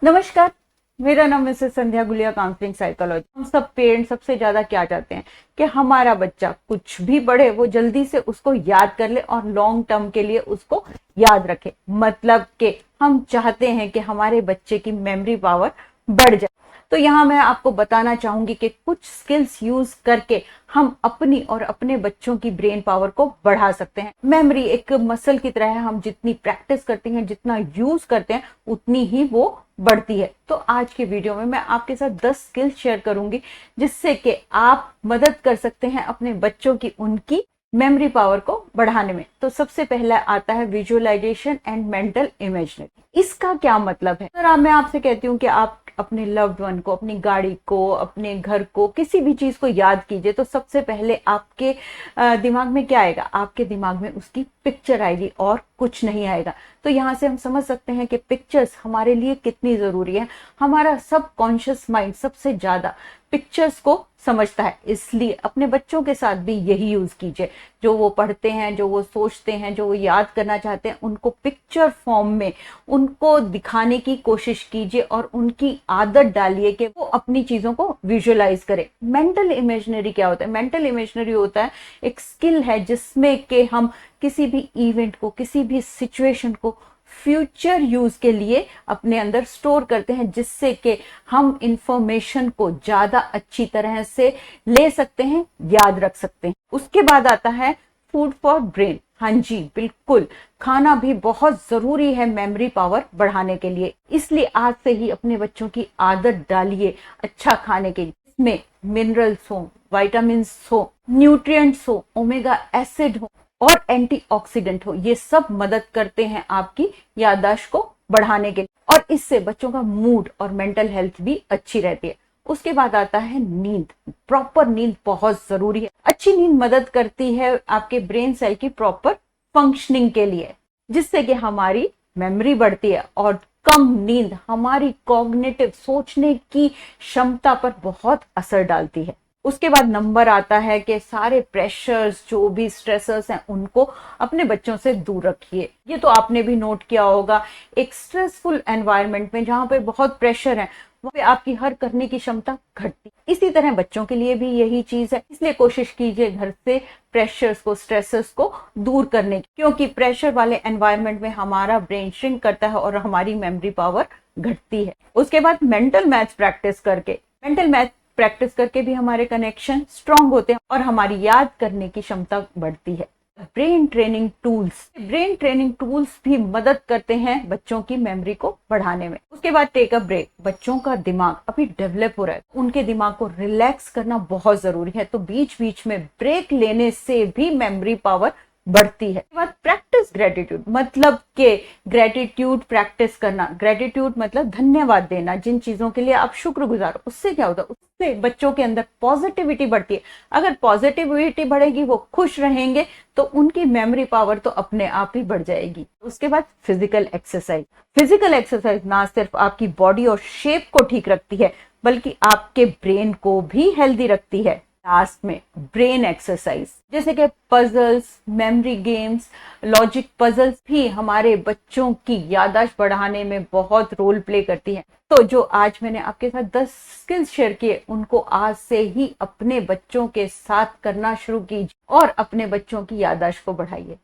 नमस्कार, मेरा नाम मिसेस संध्या गुलिया, काउंसलिंग साइकोलॉजी। हम सब पेरेंट्स सबसे ज्यादा क्या चाहते हैं कि हमारा बच्चा कुछ भी पढ़े वो जल्दी से उसको याद कर ले और लॉन्ग टर्म के लिए उसको याद रखे। मतलब कि हम चाहते हैं कि हमारे बच्चे की मेमोरी पावर बढ़ जाए। तो यहाँ मैं आपको बताना चाहूंगी कि कुछ स्किल्स यूज करके हम अपनी और अपने बच्चों की ब्रेन पावर को बढ़ा सकते हैं। मेमोरी एक मसल की तरह है, हम जितनी प्रैक्टिस करते हैं, जितना यूज करते हैं, उतनी ही वो बढ़ती है। तो आज के वीडियो में मैं आपके साथ 10 स्किल्स शेयर करूंगी जिससे कि आप मदद कर सकते हैं अपने बच्चों की उनकी मेमोरी पावर को बढ़ाने में। तो सबसे पहला आता है विजुअलाइजेशन एंड मेंटल इमेजरी। इसका क्या मतलब है? अगर मैं आपसे कहती हूँ कि आप अपने लव्ड वन को, अपनी गाड़ी को, अपने घर को, किसी भी चीज को याद कीजिए, तो सबसे पहले आपके दिमाग में क्या आएगा? आपके दिमाग में उसकी पिक्चर आएगी और कुछ नहीं आएगा। तो यहाँ से हम समझ सकते हैं कि पिक्चर्स हमारे लिए कितनी जरूरी है। हमारा सबकॉन्शियस माइंड सबसे ज्यादा पिक्चर्स को समझता है, इसलिए अपने बच्चों के साथ भी यही यूज कीजिए। जो वो पढ़ते हैं, जो वो सोचते हैं, जो वो याद करना चाहते हैं, उनको पिक्चर फॉर्म में उनको दिखाने की कोशिश कीजिए और उनकी आदत डालिए कि वो अपनी चीजों को विजुअलाइज करें। मेंटल इमेजिनरी क्या होता है? मेंटल इमेजिनरी होता है एक स्किल है जिसमें कि हम किसी भी इवेंट को, किसी भी सिचुएशन को फ्यूचर यूज के लिए अपने अंदर स्टोर करते हैं, जिससे कि हम इंफॉर्मेशन को ज्यादा अच्छी तरह से ले सकते हैं, याद रख सकते हैं। उसके बाद आता है फूड फॉर ब्रेन। हाँ जी, बिल्कुल, खाना भी बहुत जरूरी है मेमोरी पावर बढ़ाने के लिए। इसलिए आज से ही अपने बच्चों की आदत डालिए अच्छा खाने के लिए। इसमें मिनरल्स हो, विटामिन हो, न्यूट्रिएंट्स हो, ओमेगा एसिड हो और एंटीऑक्सीडेंट हो। ये सब मदद करते हैं आपकी याददाश्त को बढ़ाने के लिए और इससे बच्चों का मूड और मेंटल हेल्थ भी अच्छी रहती है। उसके बाद आता है नींद। प्रॉपर नींद बहुत जरूरी है। अच्छी नींद मदद करती है आपके ब्रेन सेल की प्रॉपर फंक्शनिंग के लिए, जिससे कि हमारी मेमोरी बढ़ती है। और कम नींद हमारी कॉग्निटिव सोचने की क्षमता पर बहुत असर डालती है। उसके बाद नंबर आता है कि सारे प्रेशर्स, जो भी स्ट्रेसर्स हैं, उनको अपने बच्चों से दूर रखिए। ये तो आपने भी नोट किया होगा, एक स्ट्रेसफुल एनवायरनमेंट में जहां पे बहुत प्रेशर है, वहां पे आपकी हर करने की क्षमता घटती। इसी तरह बच्चों के लिए भी यही चीज है। इसलिए कोशिश कीजिए घर से प्रेशर्स को, स्ट्रेसर्स को दूर करने की, क्योंकि प्रेशर वाले एनवायरनमेंट में हमारा ब्रेन श्रिंक करता है और हमारी मेमोरी पावर घटती है। उसके बाद मेंटल मैथ्स प्रैक्टिस करके, मेंटल मैथ प्रैक्टिस करके भी हमारे कनेक्शन स्ट्रांग होते हैं और हमारी याद करने की क्षमता बढ़ती है। ब्रेन ट्रेनिंग टूल्स भी मदद करते हैं बच्चों की मेमोरी को बढ़ाने में। उसके बाद टेक अ ब्रेक। बच्चों का दिमाग अभी डेवलप हो रहा है, उनके दिमाग को रिलैक्स करना बहुत जरूरी है। तो बीच बीच में ब्रेक लेने से भी मेमोरी पावर बढ़ती है। बाद प्रैक्टिस ग्रेटिट्यूड, मतलब के ग्रेटिट्यूड प्रैक्टिस करना। ग्रेटिट्यूड मतलब धन्यवाद देना जिन चीजों के लिए आप शुक्रगुजार हो। उससे क्या होता है? उससे बच्चों के अंदर पॉजिटिविटी बढ़ती है। अगर पॉजिटिविटी बढ़ेगी, वो खुश रहेंगे, तो उनकी मेमोरी पावर तो अपने आप ही बढ़ जाएगी। उसके बाद फिजिकल एक्सरसाइज ना सिर्फ आपकी बॉडी और शेप को ठीक रखती है, बल्कि आपके ब्रेन को भी हेल्दी रखती है। लास्ट में ब्रेन एक्सरसाइज, जैसे कि puzzles, memory games, logic puzzles भी हमारे बच्चों की याददाश्त बढ़ाने में बहुत रोल प्ले करती है। तो जो आज मैंने आपके साथ 10 स्किल्स शेयर किए, उनको आज से ही अपने बच्चों के साथ करना शुरू कीजिए और अपने बच्चों की याददाश्त को बढ़ाइए।